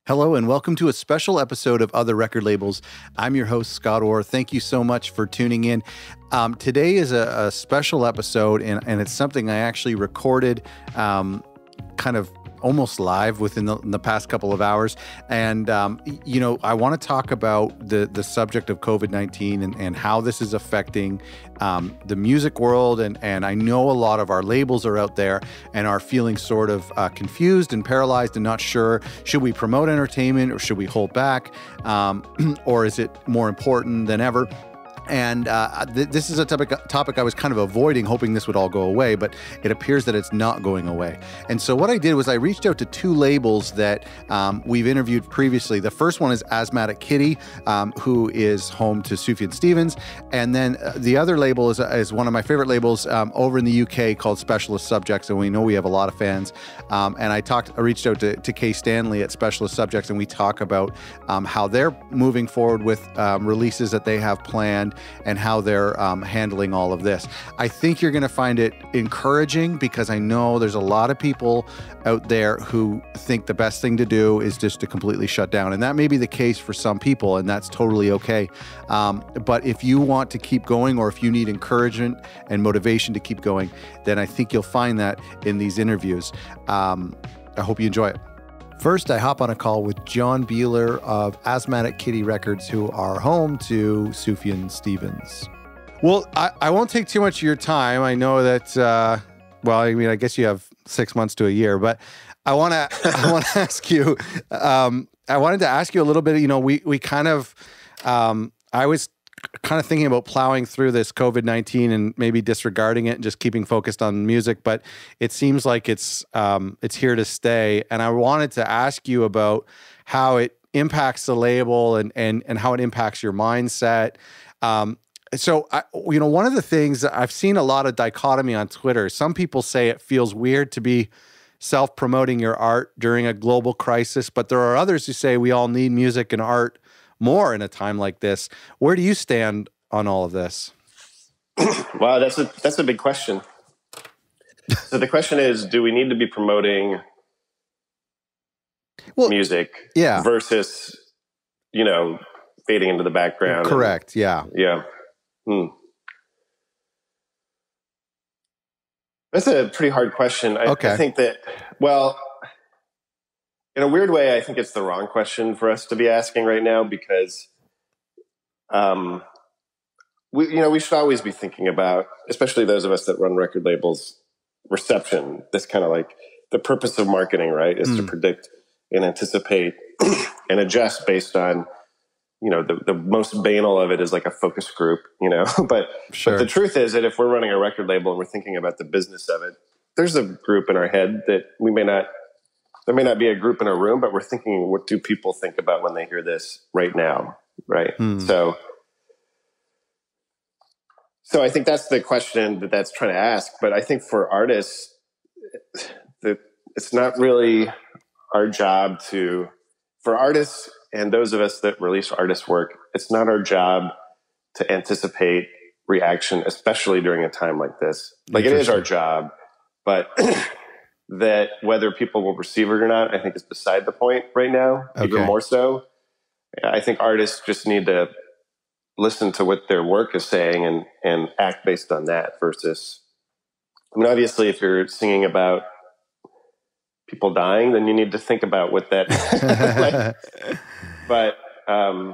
Hello and welcome to a special episode of Other Record Labels. I'm your host, Scott Orr. Thank you so much for tuning in. Today is a special episode, and it's something I actually recorded kind of almost live within the past couple of hours. And, I want to talk about the subject of COVID-19 and how this is affecting the music world. And I know a lot of our labels are out there and are feeling sort of confused and paralyzed and not sure, should we promote entertainment or should we hold back? Or is it more important than ever? And this is a topic I was kind of avoiding, hoping this would all go away, but it appears that it's not going away. And so what I did was I reached out to two labels that we've interviewed previously. The first one is Asthmatic, who is home to Sufjan Stevens. And then the other label is one of my favorite labels over in the UK called Specialist Subjects, and we know we have a lot of fans. And I reached out to Kay Stanley at Specialist Subjects, and we talk about how they're moving forward with releases that they have planned, and how they're handling all of this. I think you're going to find it encouraging because I know there's a lot of people out there who think the best thing to do is just to completely shut down. And that may be the case for some people, and that's totally okay. But if you want to keep going, or if you need encouragement and motivation to keep going, then I think you'll find that in these interviews. I hope you enjoy it. First, I hop on a call with John Beeler of Asthmatic Records, who are home to Sufjan Stevens. Well, I won't take too much of your time. I know that, I guess you have 6 months to a year, but I want to ask you, I wanted to ask you a little bit, we kind of, I was kind of thinking about plowing through this COVID-19 and maybe disregarding it and just keeping focused on music, but it seems like it's here to stay. And I wanted to ask you about how it impacts the label and how it impacts your mindset. One of the things that I've seen a lot of dichotomy on Twitter. Some people say it feels weird to be self-promoting your art during a global crisis, but there are others who say we all need music and art more in a time like this. Where do you stand on all of this? Wow, that's a big question. So the question is, do we need to be promoting music versus, fading into the background? Correct. Yeah. That's a pretty hard question. I think that, in a weird way, I think it's the wrong question for us to be asking right now because, we should always be thinking about, especially those of us that run record labels, reception. This kind of like the purpose of marketing, right, is to predict and anticipate and adjust based on, the most banal of it is like a focus group, but the truth is that if we're running a record label and we're thinking about the business of it, there's a group in our head that there may not be a group in a room, but we're thinking, what do people think about when they hear this right now? Right. So I think that's the question that's trying to ask. But I think for artists, it's not really our job for artists and those of us that release artist work, it's not our job to anticipate reaction, especially during a time like this. Like it is our job, but that whether people will receive it or not, I think is beside the point right now, even more so. I think artists just need to listen to what their work is saying and act based on that versus, obviously if you're singing about people dying, then you need to think about what that,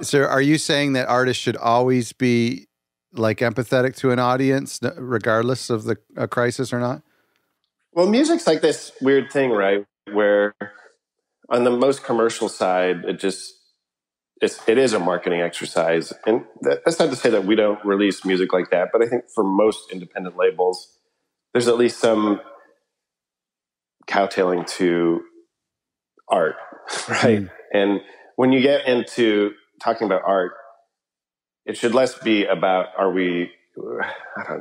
so are you saying that artists should always be like empathetic to an audience regardless of a crisis or not? Well, music's like this weird thing, right? Where on the most commercial side, it is a marketing exercise. And that's not to say that we don't release music like that, but I think for most independent labels, there's at least some cowtailing to art, right? And when you get into talking about art, it should less be about,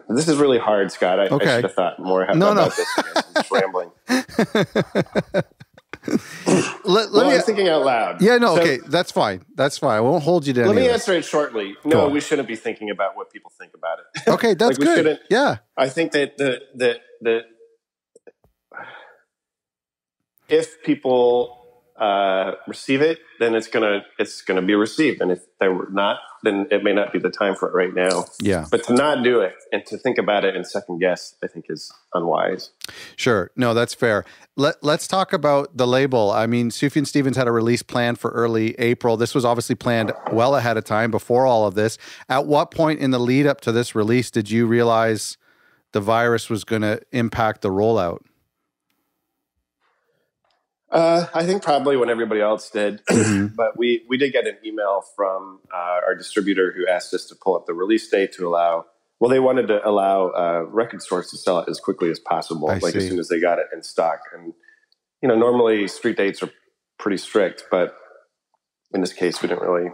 this is really hard, Scott. I should have thought more about this. I'm just rambling. I'm thinking out loud. Yeah, no, okay. That's fine. I won't hold you to Let me answer it shortly. No, we shouldn't be thinking about what people think about it. Okay, that's we good. Shouldn't. Yeah. I think that if people receive it, then it's gonna be received. And if they were not, then it may not be the time for it right now. Yeah. But to not do it and to think about it and second guess, I think is unwise. Sure. No, that's fair. Let's talk about the label. I mean, Sufjan Stevens had a release planned for early April. This was obviously planned well ahead of time before all of this. At what point in the lead up to this release did you realize the virus was going to impact the rollout? I think probably when everybody else did, but we did get an email from our distributor who asked us to pull up the release date to allow. Well, they wanted to allow record stores to sell it as quickly as possible, as soon as they got it in stock. And normally street dates are pretty strict, but in this case, we didn't really.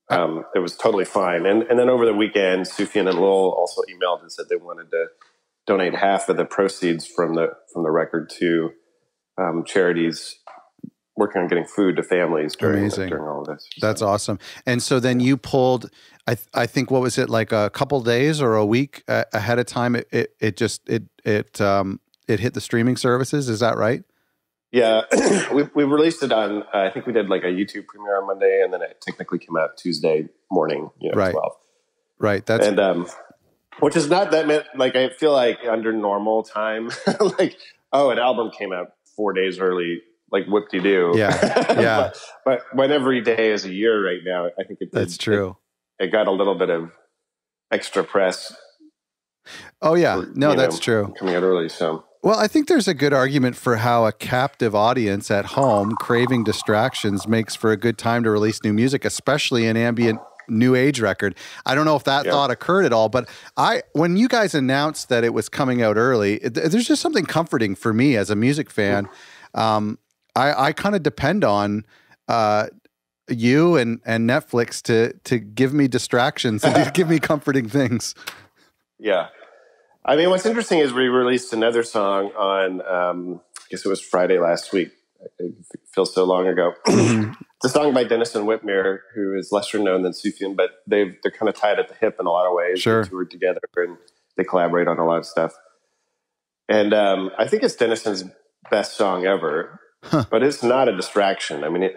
It was totally fine. And then over the weekend, Sufjan and Lowell also emailed and said they wanted to donate half of the proceeds from the record to charities working on getting food to families during all of this. That's awesome. And so then you pulled, I think, what was it, like a couple days or a week ahead of time? It hit the streaming services. Is that right? Yeah, we released it on. I think we did like a YouTube premiere on Monday, and then it technically came out Tuesday morning. Right. 12. Right. That's which is not that like I feel like under normal time, like an album came out 4 days early, like whoop-de-doo. Yeah. but when every day is a year right now, I think that's true. It got a little bit of extra press. Oh yeah, that's true. Coming out early, so. Well, I think there's a good argument for how a captive audience at home craving distractions makes for a good time to release new music, especially an ambient new age record. I don't know if that thought occurred at all, but when you guys announced that it was coming out early, there's just something comforting for me as a music fan. I kind of depend on you and Netflix to give me distractions and to give me comforting things. Yeah. I mean, what's interesting is we released another song on, I guess it was Friday last week. It feels so long ago. It's a song by Denison Whitmere, who is lesser known than Sufjan, but they're kind of tied at the hip in a lot of ways. Sure. They toured together and they collaborate on a lot of stuff. And I think it's Denison's best song ever, but it's not a distraction. I mean,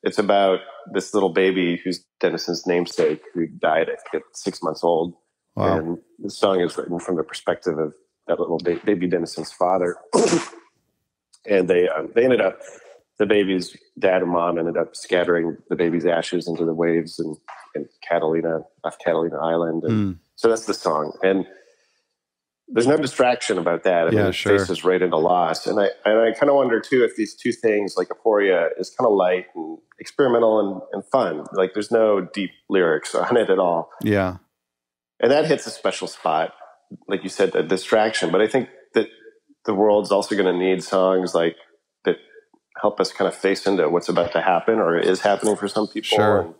it's about this little baby who's Denison's namesake, who died at 6 months old. Wow. And the song is written from the perspective of that little baby Denison's father. And they ended up, the baby's dad and mom ended up scattering the baby's ashes into the waves in Catalina, off Catalina Island. And so that's the song. And there's no distraction about that. I mean, it faces right into loss. And I kind of wonder too, if these two things, like Euphoria is kind of light and experimental and fun. Like there's no deep lyrics on it at all. Yeah. And that hits a special spot, like you said, the distraction. But I think that the world's also going to need songs like that help us kind of face into what's about to happen or is happening for some people. Sure. And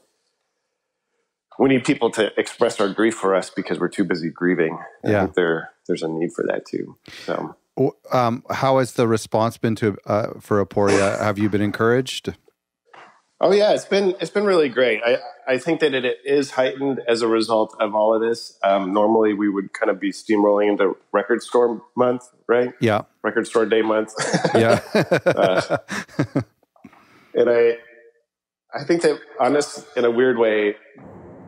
we need people to express our grief for us because we're too busy grieving. And I think there's a need for that too. So, how has the response been for Aporia? Have you been encouraged? Oh yeah, it's been really great. I think that it is heightened as a result of all of this. Normally we would kind of be steamrolling into record store month, right? Yeah. Record store day month. Yeah. And I think that in a weird way,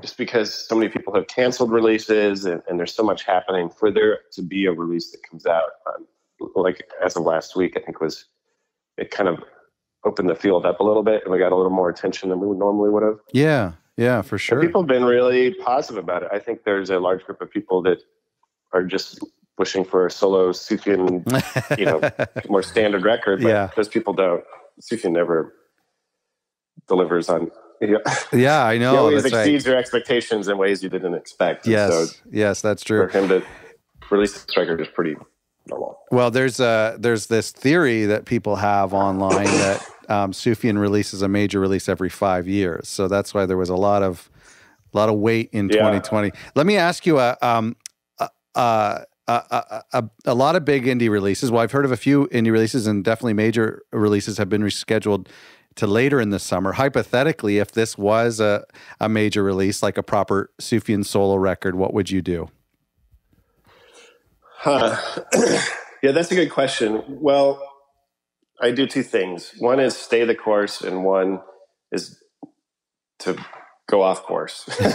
just because so many people have canceled releases and there's so much happening, for there to be a release that comes out, like as of last week, I think it kind of opened the field up a little bit and we got a little more attention than we normally would have. Yeah, for sure. And people have been really positive about it. I think there's a large group of people that are just wishing for a solo Sufjan, more standard record, but those people don't. Sufjan never delivers on. Yeah, I know. He always exceeds your expectations in ways you didn't expect. Yes, yes, that's true. For him to release this record is pretty normal. Well, there's this theory that people have online that Sufjan releases a major release every 5 years, so that's why there was a lot of weight in 2020. Let me ask you a lot of big indie releases. Well, I've heard of a few indie releases, and definitely major releases have been rescheduled to later in the summer. Hypothetically, if this was a major release, like a proper Sufjan solo record, what would you do? Yeah, that's a good question. Well, I do two things. One is stay the course, and one is to go off course. And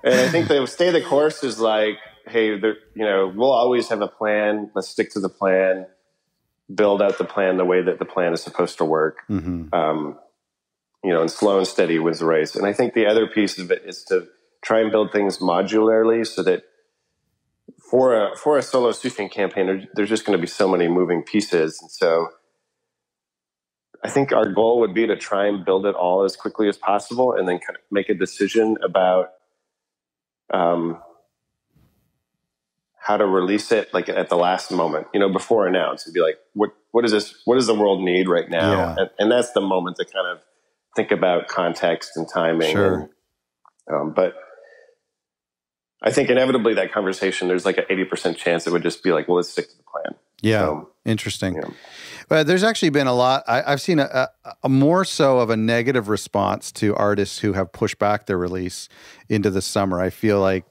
I think the stay the course is like, hey, we'll always have a plan. Let's stick to the plan. Build out the plan the way that the plan is supposed to work. And slow and steady wins the race. And I think the other piece of it is to try and build things modularly, so that for a solo Sufjan campaign, there's just going to be so many moving pieces. And so I think our goal would be to try and build it all as quickly as possible, and then kind of make a decision about how to release it, like at the last moment, before announce, and be like, what is this? What does the world need right now? Yeah. And that's the moment to kind of think about context and timing. Sure. But I think inevitably that conversation, there's like an 80% chance it would just be like, well, let's stick to the plan. Yeah. So, interesting. But there's actually been a lot. I've seen a more so of a negative response to artists who have pushed back their release into the summer. I feel like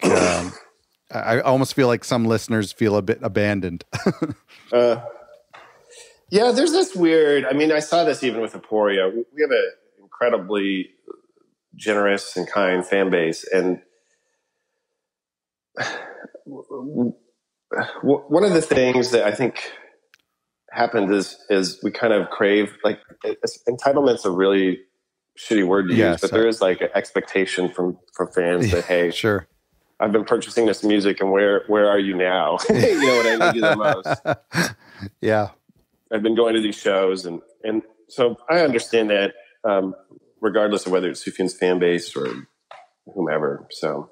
I almost feel like some listeners feel a bit abandoned. Yeah, there's this weird. I mean, I saw this even with Aporia. We have an incredibly generous and kind fan base, and one of the things that I think happened is we kind of crave, like, entitlement's a really shitty word to use, but there is like an expectation from fans that, hey, sure, I've been purchasing this music, and where are you now? When I need you the most. Yeah. I've been going to these shows, and so I understand that, regardless of whether it's Sufjan's fan base or whomever. So,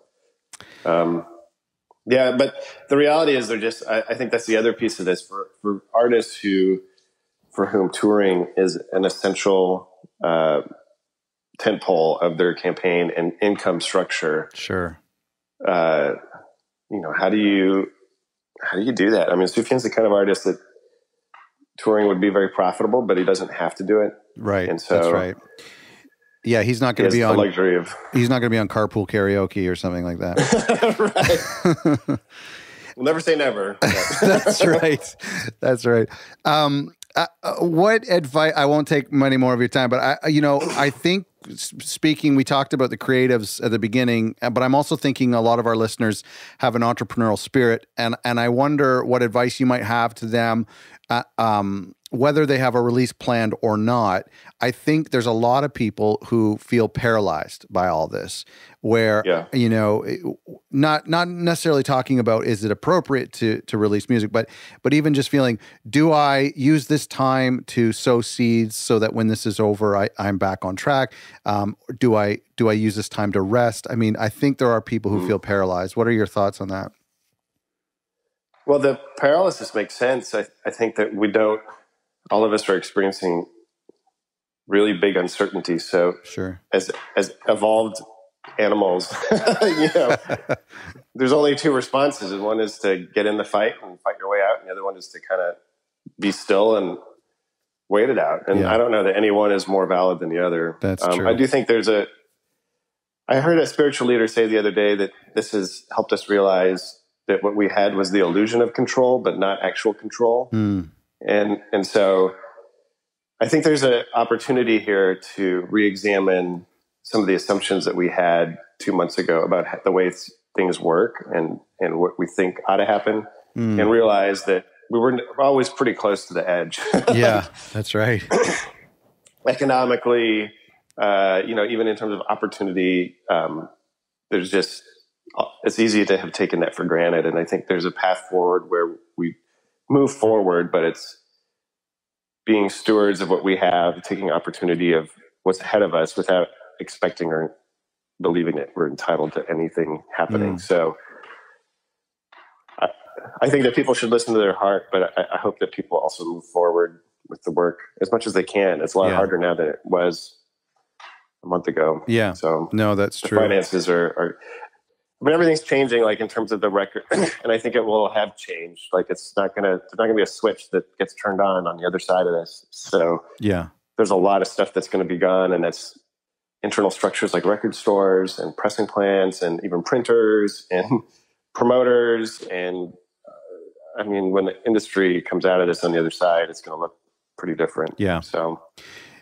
yeah, but the reality is I think that's the other piece of this for artists for whom touring is an essential tentpole of their campaign and income structure. Sure. How do you do that? I mean, Sufjan's the kind of artist that touring would be very profitable, but he doesn't have to do it. Right. And so that's right. Yeah, he's not going to be on the luxury of. He's not going to be on Carpool Karaoke or something like that. Right. We'll never say never. That's right. That's right. What advice? I won't take many more of your time, but I think speaking, we talked about the creatives at the beginning, but I'm also thinking a lot of our listeners have an entrepreneurial spirit, and I wonder what advice you might have to them. Whether they have a release planned or not, I think there's a lot of people who feel paralyzed by all this, where, not necessarily talking about, is it appropriate to release music, but even just feeling, do I use this time to sow seeds so that when this is over, I'm back on track? Do I use this time to rest? I mean, I think there are people who feel paralyzed. What are your thoughts on that? Well, the paralysis makes sense. I think that all of us are experiencing really big uncertainty. So sure, as evolved animals, there's only two responses. And one is to get in the fight and fight your way out. And the other one is to kind of be still and wait it out. And I don't know that any one is more valid than the other. That's true. I do think I heard a spiritual leader say the other day that this has helped us realize that what we had was the illusion of control, but not actual control. And so I think there's an opportunity here to re-examine some of the assumptions that we had 2 months ago about the way things work and what we think ought to happen, and realize that we were always pretty close to the edge. Yeah, that's right. Economically, even in terms of opportunity, it's easy to have taken that for granted. And I think there's a path forward where we move forward, but it's being stewards of what we have, taking opportunity of what's ahead of us without expecting or believing that we're entitled to anything happening. So I think that people should listen to their heart, but I hope that people also move forward with the work as much as they can. It's a lot harder now than it was a month ago. Yeah. So no, that's true. Finances are everything's changing, like in terms of the record, and I think it will have changed. Like there's not gonna be a switch that gets turned on the other side of this. So there's a lot of stuff that's going to be gone, and that's internal structures like record stores and pressing plants and even printers and promoters and I mean, when the industry comes out of this on the other side, it's going to look pretty different. Yeah. So,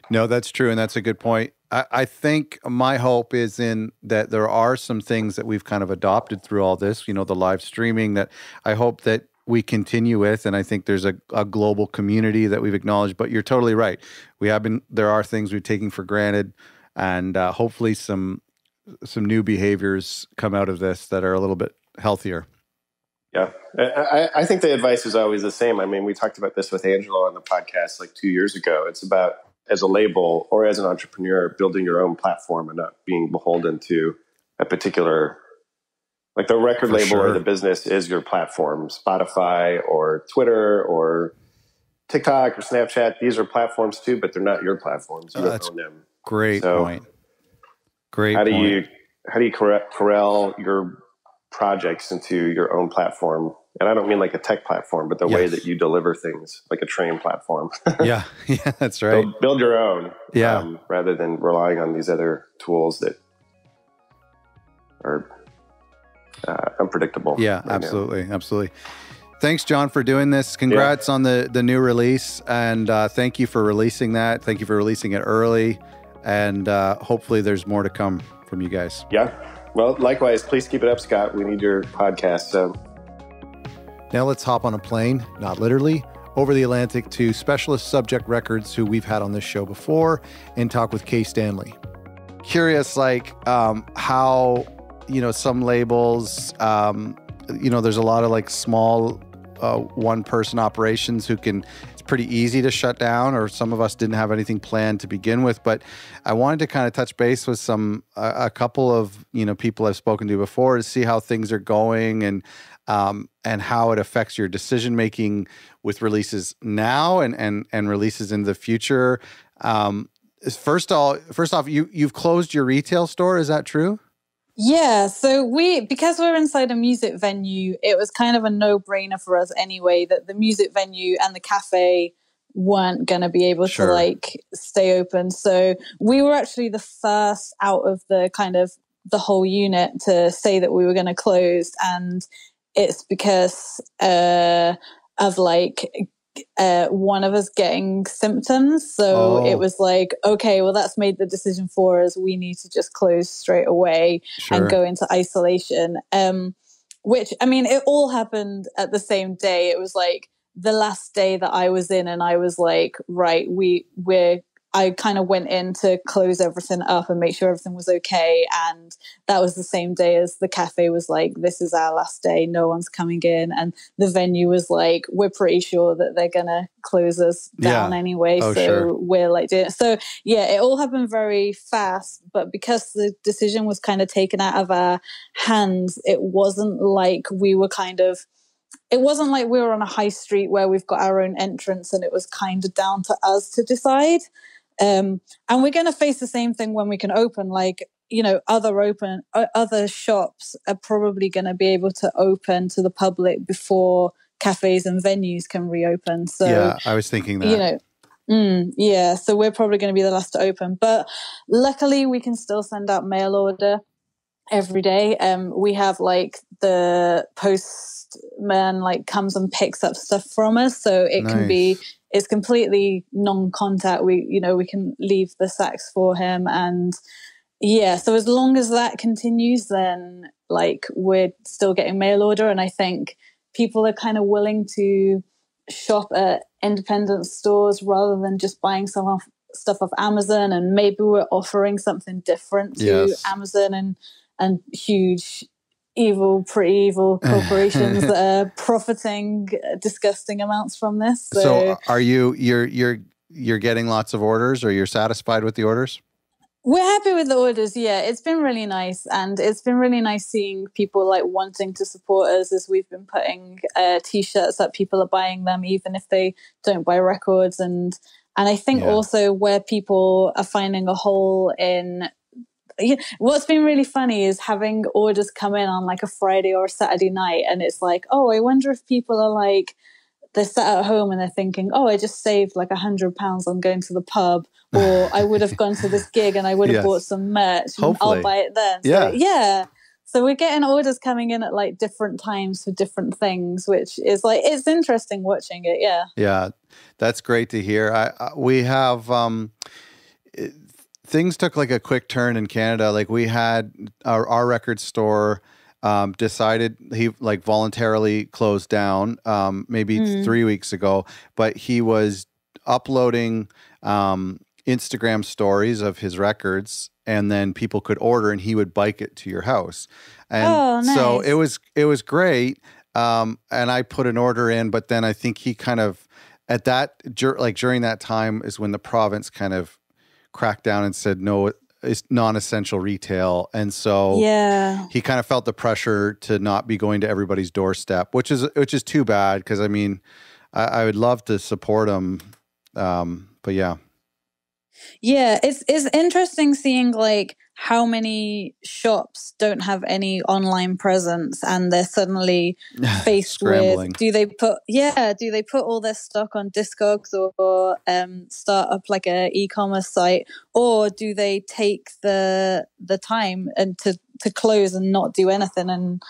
no, that's true. And that's a good point. I think my hope is in that there are some things that we've kind of adopted through all this, the live streaming, that I hope that we continue with. And I think there's a global community that we've acknowledged, but you're totally right. There are things we've taken for granted, and hopefully some new behaviors come out of this that are a little bit healthier. Yeah. I think the advice is always the same. I mean, we talked about this with Angelo on the podcast like 2 years ago. It's about, as a label or as an entrepreneur, building your own platform and not being beholden to a particular, like the record label or the business is your platform. Spotify or Twitter or TikTok or Snapchat, these are platforms too, but they're not your platforms. You don't own them. Great point. How do you corral your projects into your own platform? And I don't mean like a tech platform, but the way that you deliver things, like a train platform. Yeah, that's right. Build your own, yeah, rather than relying on these other tools that are unpredictable. Yeah, right, absolutely. Thanks, John, for doing this. Congrats on the new release, and thank you for releasing that. Thank you for releasing it early, and hopefully there's more to come from you guys. Yeah. Well, likewise, please keep it up, Scott. We need your podcast. So now let's hop on a plane, not literally, over the Atlantic to Specialist Subject Records, who we've had on this show before, and talk with Kay Stanley. Curious, how, some labels, there's a lot of like small one-person operations it's pretty easy to shut down, or some of us didn't have anything planned to begin with. But I wanted to kind of touch base with a couple of, people I've spoken to before to see how things are going and how it affects your decision-making with releases now and releases in the future. First off, you've closed your retail store. Is that true? Yeah, so because we're inside a music venue, it was kind of a no-brainer for us anyway that the music venue and the cafe weren't going to be able to stay open. So we were actually the first out of the kind of the whole unit to say that we were going to close, and it's because of one of us getting symptoms. So it was like, okay, well, that's made the decision for us. We need to just close straight away and go into isolation. Which, I mean, it all happened at the same day. It was like the last day that I was in, and I was like, right, I kind of went in to close everything up and make sure everything was okay. And that was the same day as the cafe was like, this is our last day. No one's coming in. And the venue was like, we're pretty sure that they're going to close us down anyway. We're like doing it. So yeah, it all happened very fast. But because the decision was kind of taken out of our hands, it wasn't like we were on a high street where we've got our own entrance and it was kind of down to us to decide. And we're going to face the same thing when we can open, other shops are probably going to be able to open to the public before cafes and venues can reopen. So yeah, I was thinking that, so we're probably going to be the last to open, but luckily we can still send out mail order every day. We have the postman comes and picks up stuff from us, so it can be, it's completely non-contact. We can leave the sacks for him, and so as long as that continues, then we're still getting mail order. And I think people are kind of willing to shop at independent stores rather than just buying stuff off Amazon, and maybe we're offering something different to Amazon and huge pretty evil corporations that are profiting disgusting amounts from this. So are you're getting lots of orders, or you're satisfied with the orders? We're happy with the orders. Yeah, it's been really nice, and it's been really nice seeing people wanting to support us as we've been putting t-shirts up. People are buying them even if they don't buy records, and I think also where people are finding a hole in. What's been really funny is having orders come in on a Friday or a Saturday night, and it's like, oh, I wonder if people are they're sat at home and they're thinking, oh, I just saved £100 on going to the pub, or I would have gone to this gig and I would have bought some merch. And I'll buy it then. So, So we're getting orders coming in at like different times for different things, which is like, it's interesting watching it. Yeah. Yeah. That's great to hear. We have, things took like a quick turn in Canada. Like we had our record store, decided he like voluntarily closed down, maybe 3 weeks ago, but he was uploading, Instagram stories of his records, and then people could order and he would bike it to your house. And nice. so it was great. And I put an order in, but then I think he kind of at that, like during that time is when the province kind of cracked down and said, no, it's non-essential retail. And so he kind of felt the pressure to not be going to everybody's doorstep, which is too bad. Cause I mean, I would love to support him. But yeah. Yeah, it's interesting seeing like how many shops don't have any online presence, and they're suddenly faced with do they put all their stock on Discogs or start up like a e-commerce site, or do they take the time and to close and not do anything and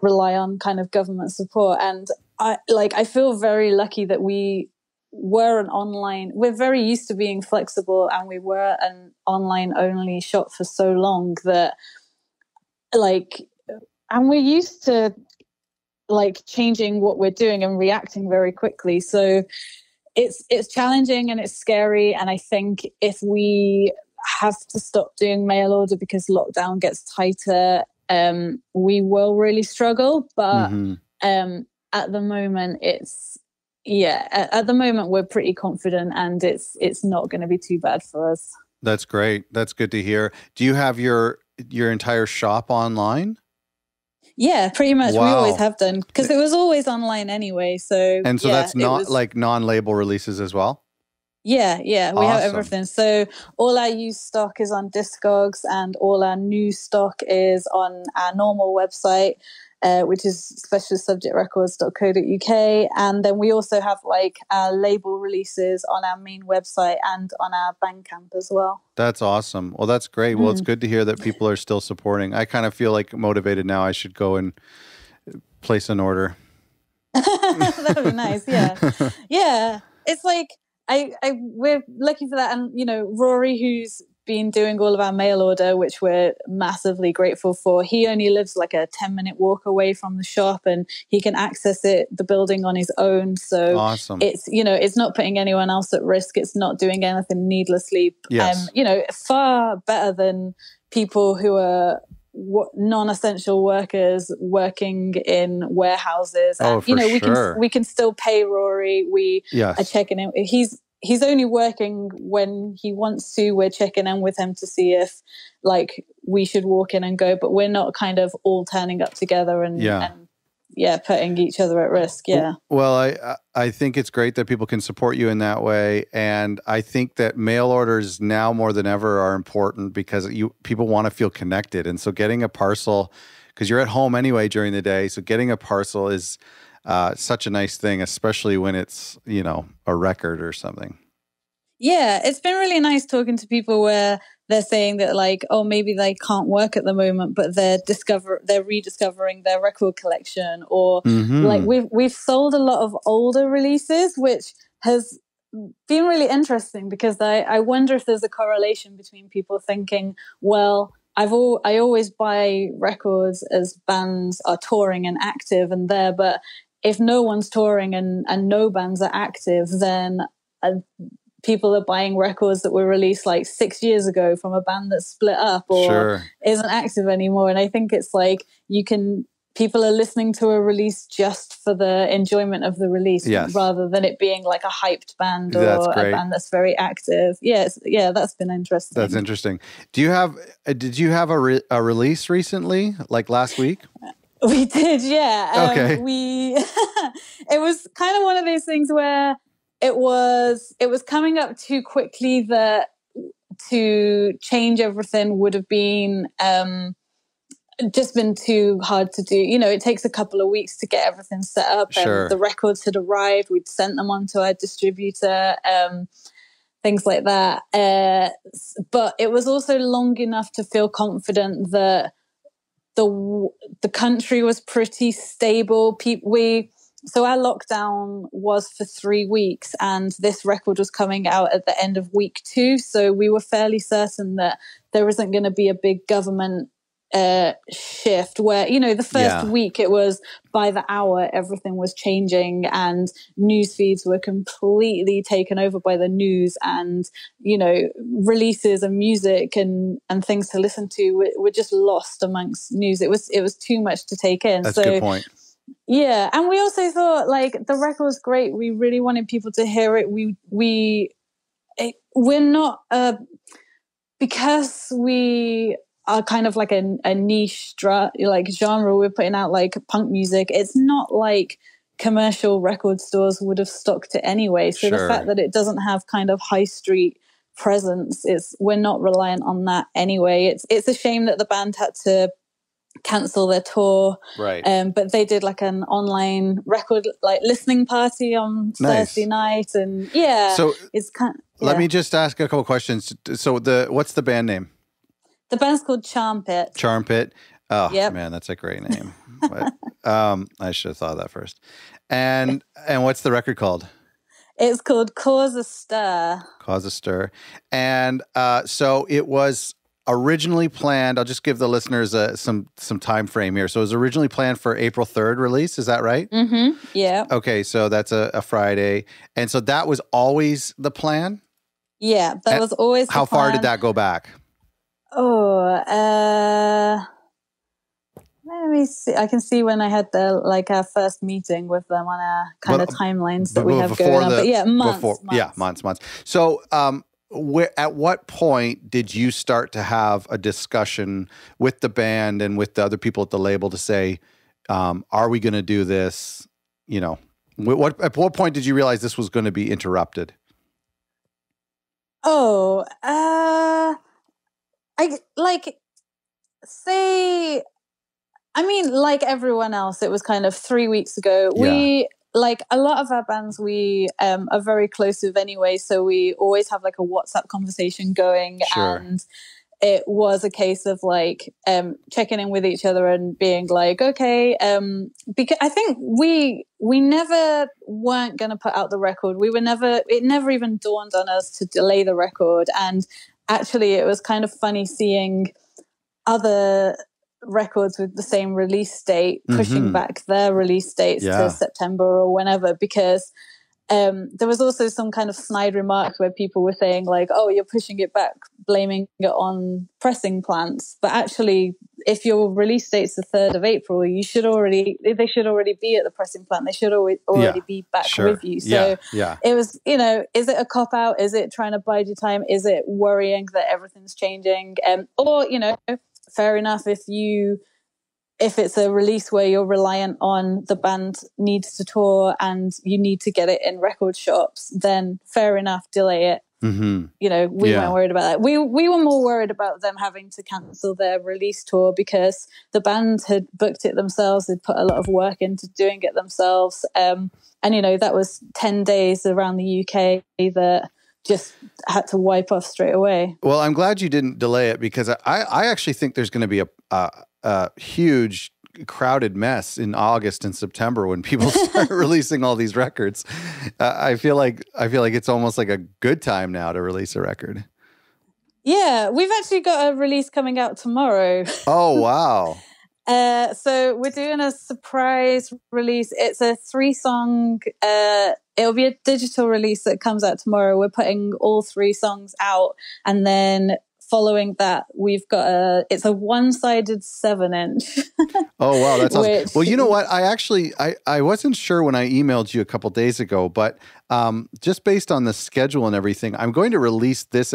rely on kind of government support. And I feel very lucky that we're very used to being flexible, and we were an online only shop for so long that and we're used to like changing what we're doing and reacting very quickly. So it's challenging and it's scary. And I think if we have to stop doing mail order because lockdown gets tighter, we will really struggle. But at the moment at the moment we're pretty confident, and it's not going to be too bad for us. That's great. That's good to hear. Do you have your entire shop online? Yeah, pretty much. Wow. We always have done, because it was always online anyway. So that's not like non-label releases as well? Yeah, we have everything. So all our used stock is on Discogs, and all our new stock is on our normal website, which is specialsubjectrecords.co.uk. And then we also have like our label releases on our main website and on our Bandcamp as well. That's awesome. Well, that's great. Well, it's good to hear that people are still supporting. I kind of feel like motivated now. I should go and place an order. That would be nice. Yeah. Yeah. It's like, we're looking for that. And, Rory, who's been doing all of our mail order, which we're massively grateful for, he only lives like a 10-minute walk away from the shop, and he can access the building on his own. So awesome. It's, it's not putting anyone else at risk. It's not doing anything needlessly. Yes. Far better than people who are non-essential workers working in warehouses. And, we can still pay Rory. We are checking in. He's only working when he wants to. We're checking in with him to see if we should walk in and go, but we're not kind of all turning up together and putting each other at risk. Yeah. Well, I think it's great that people can support you in that way. And I think that mail orders now more than ever are important, because people want to feel connected. And so getting a parcel, because you're at home anyway during the day, so getting a parcel is such a nice thing, especially when it's, a record or something. Yeah, it's been really nice talking to people where they're saying that maybe they can't work at the moment, but they're rediscovering their record collection, or we've sold a lot of older releases, which has been really interesting, because I wonder if there's a correlation between people thinking, well, I always buy records as bands are touring and active and there, but if no one's touring and no bands are active, then people are buying records that were released 6 years ago from a band that's split up or isn't active anymore. And I think it's people are listening to a release just for the enjoyment of the release, rather than it being like a hyped band or a band that's very active. That's been interesting. That's interesting. Did you have a release recently, like last week? We did, yeah. Okay. It was kind of one of those things where it was coming up too quickly that to change everything would have been just been too hard to do. It takes a couple of weeks to get everything set up. Sure. The records had arrived. We'd sent them on to our distributor, things like that. But it was also long enough to feel confident that the country was pretty stable. So our lockdown was for 3 weeks, and this record was coming out at the end of week 2. So we were fairly certain that there wasn't going to be a big government shift where, the first week it was by the hour, everything was changing and news feeds were completely taken over by the news, and, releases of music and things to listen to were just lost amongst news. It was too much to take in. That's a good point. Yeah. And we also thought the record was great. We really wanted people to hear it. We're not, because we are kind of like a niche genre. We're putting out punk music. It's not like commercial record stores would have stocked it anyway. So the fact that it doesn't have kind of high street presence, we're not reliant on that anyway. It's a shame that the band had to cancel their tour, right? But they did an online record listening party on Thursday night, and so it's kind. Let me just ask a couple questions. So what's the band name? The band's called Charmpit. Charmpit. Oh man, that's a great name. But, I should have thought of that first. And what's the record called? It's called Cause a Stir. Cause a Stir. And so it was originally planned. I'll just give the listeners some time frame here. So it was originally planned for April 3rd release. Is that right? Mm-hmm. Yeah. Okay, so that's a Friday, and so that was always the plan. Yeah, that was always. How far did that go back? Oh, let me see. I can see when I had our first meeting with them on our kind of timelines that we have going on. But months. So, at what point did you start to have a discussion with the band and with the other people at the label to say, are we going to do this? At what point did you realize this was going to be interrupted? Oh, like everyone else, it was kind of 3 weeks ago. We, a lot of our bands, we are very close with anyway. So we always have a WhatsApp conversation going. Sure. And it was a case of checking in with each other and being okay. Because I think we never weren't going to put out the record. It never even dawned on us to delay the record. And actually it was kind of funny seeing other records with the same release date pushing back their release dates to September or whenever, because there was also some kind of snide remarks where people were saying oh, you're pushing it back, blaming it on pressing plants. But actually, if your release date's the 3rd of April, they should already be at the pressing plant. They should already be back with you. So it was, is it a cop out? Is it trying to bide your time? Is it worrying that everything's changing? Or, fair enough, if it's a release where you're reliant on the band needs to tour and you need to get it in record shops, then fair enough, delay it. Mm-hmm. We weren't worried about that. We were more worried about them having to cancel their release tour because the band had booked it themselves. They'd put a lot of work into doing it themselves. And that was 10 days around the UK that just had to wipe off straight away. Well, I'm glad you didn't delay it, because I actually think there's going to be a huge crowded mess in August and September when people start releasing all these records. I feel like it's almost like a good time now to release a record. Yeah, we've actually got a release coming out tomorrow. Oh, wow. So we're doing a surprise release. It's a 3-song, it'll be a digital release that comes out tomorrow. We're putting all 3 songs out, and then following that, we've got it's a 1-sided 7-inch. Oh, wow. That's awesome. Well, you know what? I wasn't sure when I emailed you a couple days ago, but just based on the schedule and everything, I'm going to release this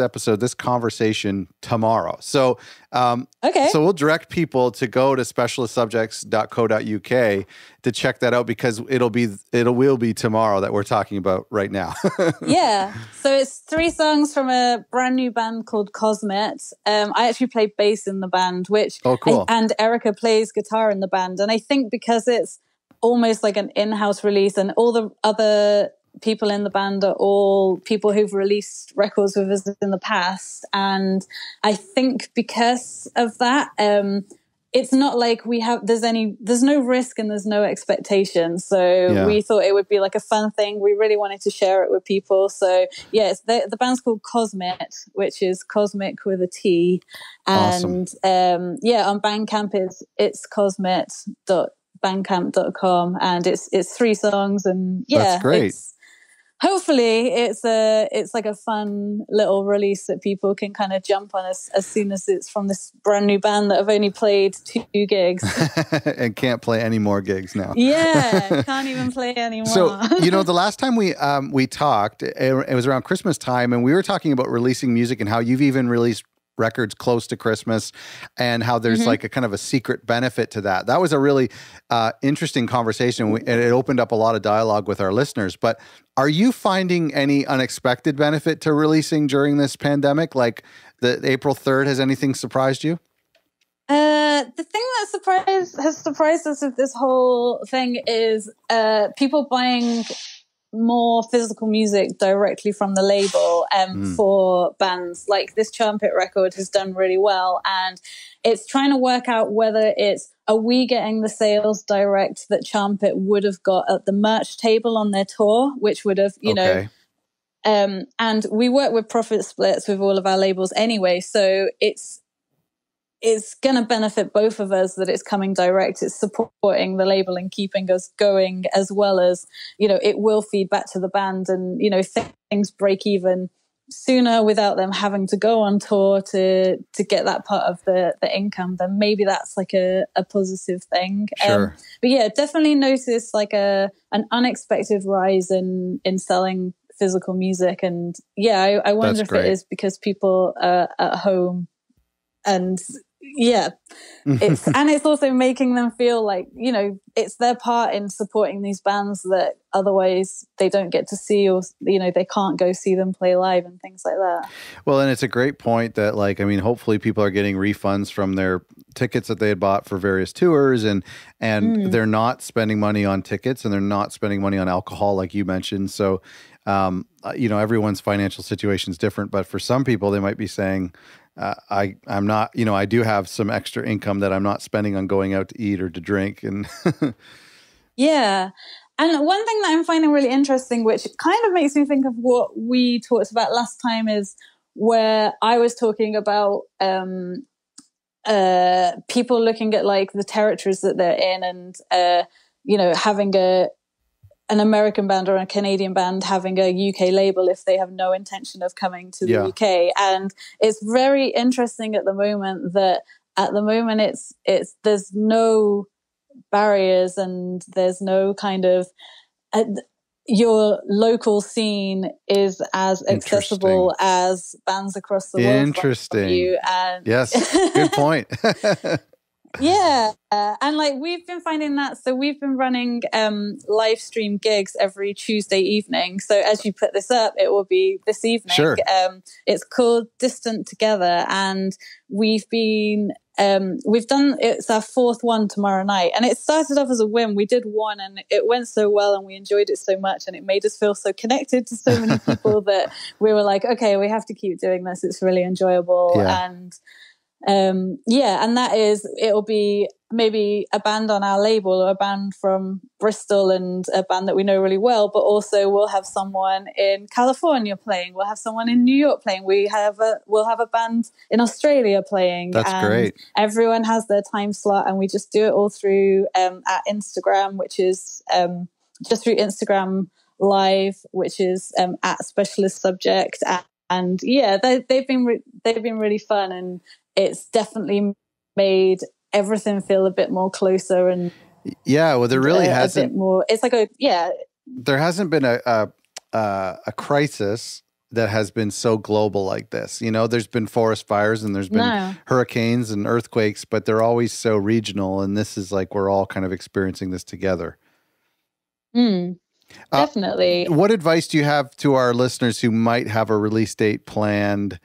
conversation tomorrow. So, okay. So we'll direct people to go to specialistsubjects.co.uk to check that out, because it will be tomorrow that we're talking about right now. Yeah. So it's 3 songs from a brand new band called Cosmet. I actually play bass in the band, cool. And Erica plays guitar in the band. And I think because it's almost like an in-house release, and all the other people in the band are all people who've released records with us in the past. And I think because of that, it's not like there's no risk and there's no expectation. So we thought it would be like a fun thing. We really wanted to share it with people. So the band's called Cosmit, which is cosmic with a T. And on Bandcamp it's cosmit.bandcamp.com, and it's 3 songs, and that's great. Hopefully it's like a fun little release that people can kind of jump on as soon as it's from this brand new band that have only played 2 gigs. And can't play any more gigs now. Yeah, can't even play anymore. So, the last time we talked, it was around Christmas time, and we were talking about releasing music and how you've even released records close to Christmas, and how there's like a kind of a secret benefit to that. That was a really interesting conversation, and it opened up a lot of dialogue with our listeners. But are you finding any unexpected benefit to releasing during this pandemic? Like the April 3rd, has anything surprised you? The thing that has surprised us with this whole thing is people buying more physical music directly from the label for bands. Like this Trumpet record has done really well, and it's trying to work out whether are we getting the sales direct that Trumpet would have got at the merch table on their tour, which would have, and we work with profit splits with all of our labels anyway, so it's going to benefit both of us that it's coming direct. It's supporting the label and keeping us going, as well as, it will feed back to the band, and, things break even sooner without them having to go on tour to get that part of the income. Then maybe that's like a positive thing. Sure. But definitely notice like an unexpected rise in selling physical music. And I wonder if it is because people are at home, and it's also making them feel like, it's their part in supporting these bands that otherwise they don't get to see, or, they can't go see them play live and things like that. Well, and it's a great point that hopefully people are getting refunds from their tickets that they had bought for various tours, and they're not spending money on tickets, and they're not spending money on alcohol, like you mentioned. So, everyone's financial situation is different, but for some people, they might be saying, I'm not, I do have some extra income that I'm not spending on going out to eat or to drink. And yeah. And one thing that I'm finding really interesting, which kind of makes me think of what we talked about last time, is where I was talking about people looking at like the territories that they're in, and, having an American band or a Canadian band having a UK label if they have no intention of coming to the UK. And it's very interesting at the moment that it's there's no barriers, and there's no kind of your local scene is as accessible as bands across the world. Interesting. You. And yes, good point. Yeah. And like we've been finding that. So we've been running live stream gigs every Tuesday evening. So as you put this up, it will be this evening. Sure. It's called Distant Together. And we've done, it's our 4th one tomorrow night. And it started off as a whim. We did one and it went so well and we enjoyed it so much. And it made us feel so connected to so many people that we were like, okay, we have to keep doing this. It's really enjoyable. Yeah. And and that is, it'll be maybe a band on our label or a band from Bristol and a band that we know really well, but also we'll have someone in California playing, we'll have someone in New York playing, we'll have a band in Australia playing. That's great. Everyone has their time slot, and we just do it all through our Instagram, which is just through Instagram Live, which is at Specialist Subject. And they've been really fun, and it's definitely made everything feel a bit more closer. And well, there really hasn't. A bit more. It's like there hasn't been a crisis that has been so global like this. You know, there's been forest fires and there's been hurricanes and earthquakes, but they're always so regional. And this is like we're all kind of experiencing this together. Definitely. What advice do you have to our listeners who might have a release date planned?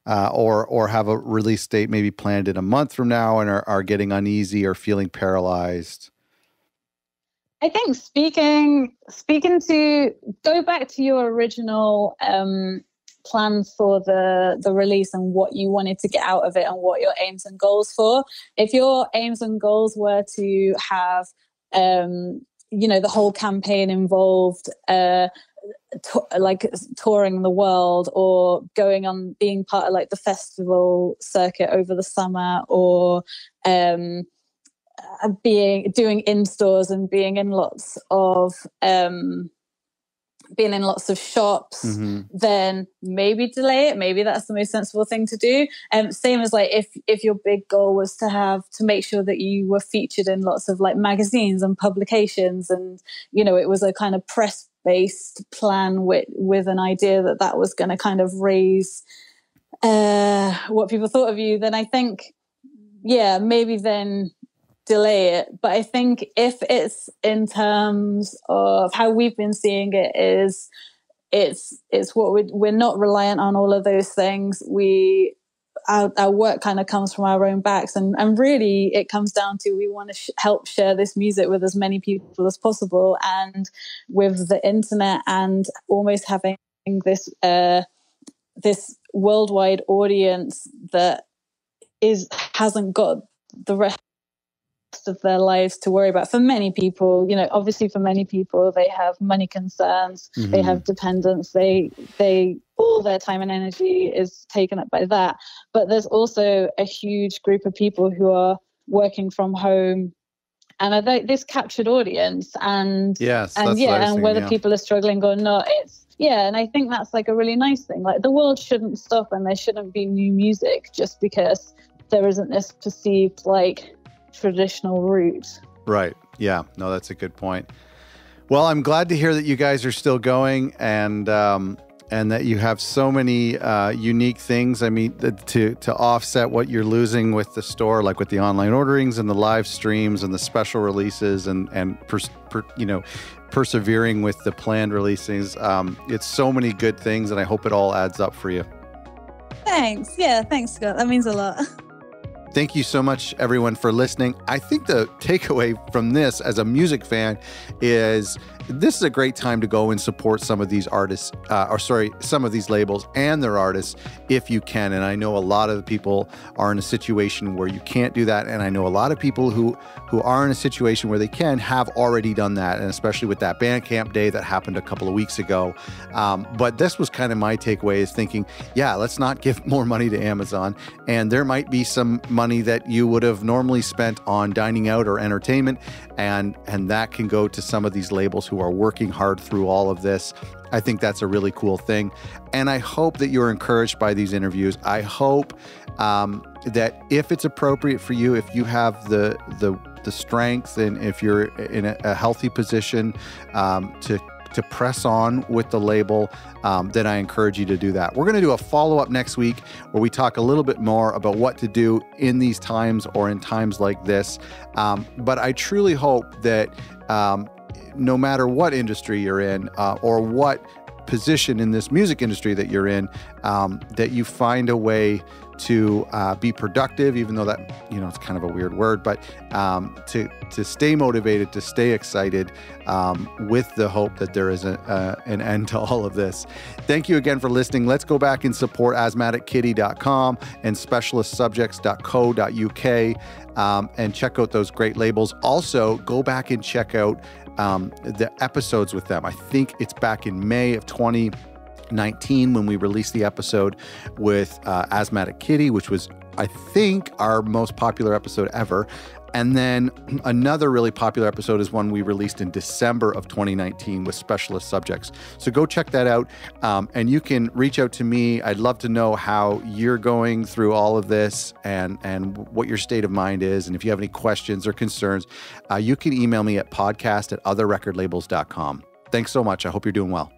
Or have a release date maybe planned in a month from now and are getting uneasy or feeling paralyzed? I think speaking to go back to your original plan for the release and what you wanted to get out of it and what your aims and goals for. If your aims and goals were to have, the whole campaign involved like touring the world or going on being part of like the festival circuit over the summer, or doing in-stores and being in lots of shops, then maybe delay it. Maybe that's the most sensible thing to do. Same as like if your big goal was to make sure that you were featured in lots of like magazines and publications, and it was a kind of press-based plan with an idea that was going to kind of raise what people thought of you, then I think, maybe then delay it. But I think if it's in terms of how we've been seeing it, is it's what we're not reliant on all of those things. Our work kind of comes from our own backs, and really it comes down to we want to help share this music with as many people as possible, and with the internet and almost having this worldwide audience that hasn't got the rest of their lives to worry about. For many people, obviously for many people, they have money concerns, they have dependents, they all their time and energy is taken up by that. But there's also a huge group of people who are working from home and are this captured audience, and whether people are struggling or not, and I think that's like a really nice thing. Like, the world shouldn't stop, and there shouldn't be new music just because there isn't this perceived like traditional route. Right. Yeah. No, that's a good point. Well, I'm glad to hear that you guys are still going, and that you have so many unique things. I mean, to offset what you're losing with the store, like with the online orderings and the live streams and the special releases, and persevering with the planned releases. It's so many good things, and I hope it all adds up for you. Thanks. Yeah, thanks, Scott. That means a lot. Thank you so much, everyone, for listening. I think the takeaway from this as a music fan is this is a great time to go and support some of these artists, some of these labels and their artists if you can. And I know a lot of people are in a situation where you can't do that. And I know a lot of people who are in a situation where they can have already done that. And especially with that Bandcamp day that happened a couple of weeks ago. But this was kind of my takeaway, is thinking, let's not give more money to Amazon. And there might be some money that you would have normally spent on dining out or entertainment. And that can go to some of these labels who are working hard through all of this. I think that's a really cool thing. And I hope that you're encouraged by these interviews. I hope that if it's appropriate for you, if you have the strength, and if you're in a healthy position to press on with the label, then I encourage you to do that. We're going to do a follow-up next week where we talk a little bit more about what to do in these times or in times like this. But I truly hope that no matter what industry you're in or what position in this music industry that you're in, that you find a way to be productive, even though that, it's kind of a weird word, but to stay motivated, to stay excited, with the hope that there is an end to all of this. Thank you again for listening. Let's go back and support asthmatickitty.com and specialistsubjects.co.uk, and check out those great labels. Also, go back and check out the episodes with them. I think it's back in May of 2019 when we released the episode with Asthmatic Kitty, which was, I think, our most popular episode ever. And then another really popular episode is one we released in December of 2019 with Specialist Subjects. So go check that out. And you can reach out to me. I'd love to know how you're going through all of this and what your state of mind is. And if you have any questions or concerns, you can email me at podcast@otherrecordlabels.com. Thanks so much. I hope you're doing well.